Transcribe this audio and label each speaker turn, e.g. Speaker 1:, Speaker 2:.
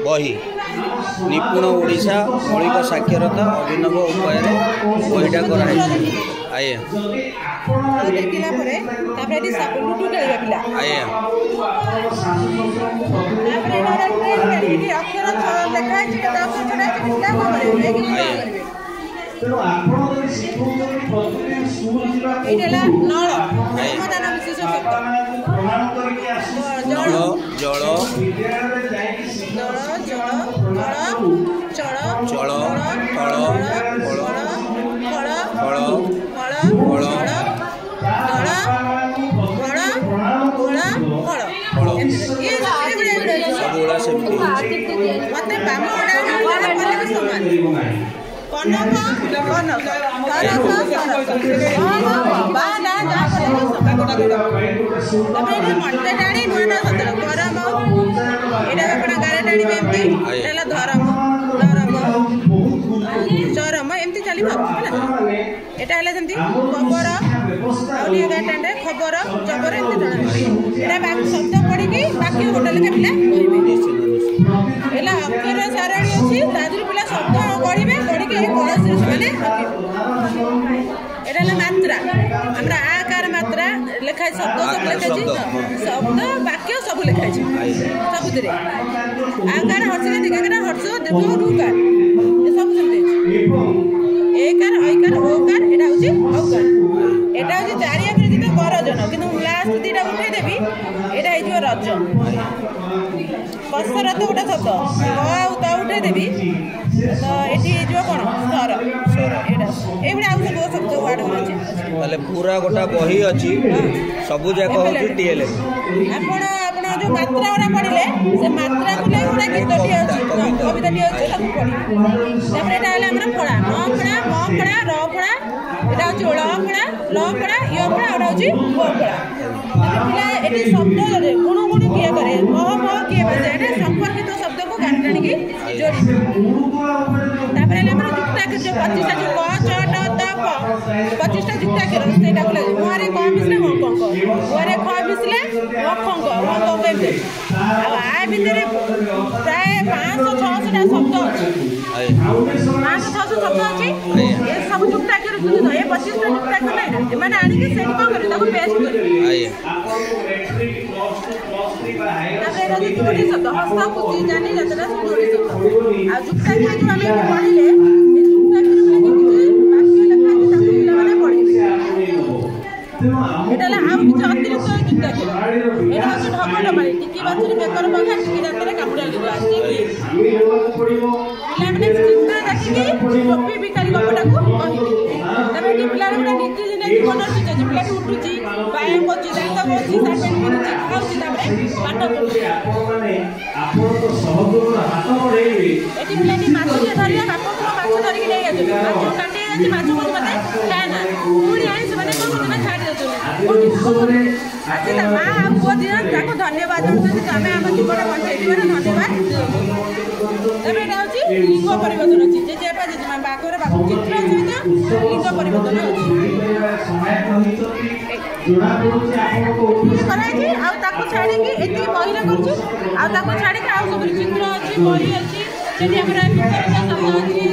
Speaker 1: बही निपुण ओडिशा मौलिक साक्षरता अभिनव उपाय बहीटा कराई आज्ञा
Speaker 2: देखला परे तापरे एटी लुडु खेलबा पिला
Speaker 1: आज्ञा
Speaker 2: तापरे नोरा ट्रेन खेली अक्षर लेखा अछि केता अक्षर छडा अछि पिला को करे
Speaker 3: तेणु आपण जदि शिखुचनी प्रतिदिन स्कूल जिबा
Speaker 2: एटेला नळ समाधान विशेष शब्द
Speaker 3: प्रमाण करके आसु
Speaker 1: जल जल
Speaker 3: विद्यालय जाई
Speaker 2: नळ जल चळ
Speaker 1: चल तल फल
Speaker 2: फल
Speaker 1: फल
Speaker 2: फल
Speaker 1: फल
Speaker 2: दळ फल फूल फल
Speaker 1: फल
Speaker 2: ये
Speaker 1: सबुड़ा सेमती
Speaker 2: मते बाम ओडा पले भी समान कनक कनक बाना जा तबे मटे डाणी नुना सतर गरम एटा आपण गारे डाणी एमती एला धरम चरम एमती चली भाबला एटा हला सेमती खबर आउनी गाटांडे खबर जबर एमती जणा एटा बाकी शब्द पढी की बाकी होटल के पिला कहबे एला अक्षर सारणी अछि तादुर पिला शब्द पढिबे पढी के कलस माने एटा मात्रा हमरा आकार मात्रा लेखा शब्द सब लेखा छी शब्द वाक्य सब लेखा छी सब दिरे आकार हर्ष दिखाकर हर्ष देखो रुकार ये सब समझे एकार ऐकार ओकार एटा होची औकार एटा होची चारिया प्रति तो करजन किंतु लास्ट दिटा उठे देबी एटा हे जो रज कसरत गोटा शब्द ता उठे देबी तो एठी जो कोन स्तर एटा एबडा आउ सब शब्द वार्ड होची
Speaker 1: ताले पूरा गोटा बही अछि सबु जाक होची टीएलए
Speaker 2: आपण आपण जो मात्रा ओरा पढिले से मात्रा को ले गोटा गीतटी अछि कविताटी अछि सब पढि तापर एटा हला हमरा फळा न फळा म फळा र फळा एटा होची ओळ फळा ल फळा य फळा ओटा होची ओ फळा पिला एटी शब्द रे गुण गुण किया करे म किए बजे एटा संपर्कित शब्द को गान टाणी की जोड़ी तापर हला हमरा जुक्ताक्षर जो 25 टा जो क च ट त प 25 टा जुक्ताक्षर सेटा को ले मोरे क मिसले म क मोरे ख मिसले म खंग म क के आ भितरे प्राय 500 600 टा शब्द अछि 500 600 शब्द अछि ए सब जुक्ताक्षर जुन ए 25 टा जुक्ताक्षर नै ए माने आनी के सेट क करे ताको पेस्ट करे तापर एटा जो जोड़ी शब्द हस्ता पुती जानी जतरा जोड़ी शब्द आ जुक्ताक्षर जो हमें पढिले ए जुक्ताक्षर एटाला आउ किछ अतिरिक्त जुक्ताक्षर एटा होची ढगल माने टिकी बाछरी बेकर बखा टिकी दांतरे कामुडा लिबा आछि पिला माने चित्र देखि टोपी बिकारी गपटा को कहि तबे टी पिला रे नीति दिने जीवन चिज अछि पिला उठुची व्यायाम करछि दांत करछि सापेन करछि खाउछि तापरे पाठ पढुछि
Speaker 3: आपण तो सहयोग हाथ बढेइबे
Speaker 2: एटी पिला टी माछ धरिया बाप को माछ धरि के नै आछि माछ काटे आछि माछ को मते खाय ना पुणी आइ से माने को दिन छाडी देछो अच्छा ता मां आपको दिन ताको धन्यवाद दउछि कि हमें हम जीवन बंचाइ दिबार धन्यवाद तबे एटा होछि लिंग परिवर्तन अछि जे जे पा जे मां बाकर बाक चित्र सहित लिंग परिवर्तन अछि
Speaker 3: समय कहितोती जोडा पडुछि आपनको
Speaker 2: कराइ छी आ ताको छाडी कि एति बहिला करछु आ ताको छाडी कि आ सब चित्र अछि बहि अछि सेठी हमरा शब्द अछि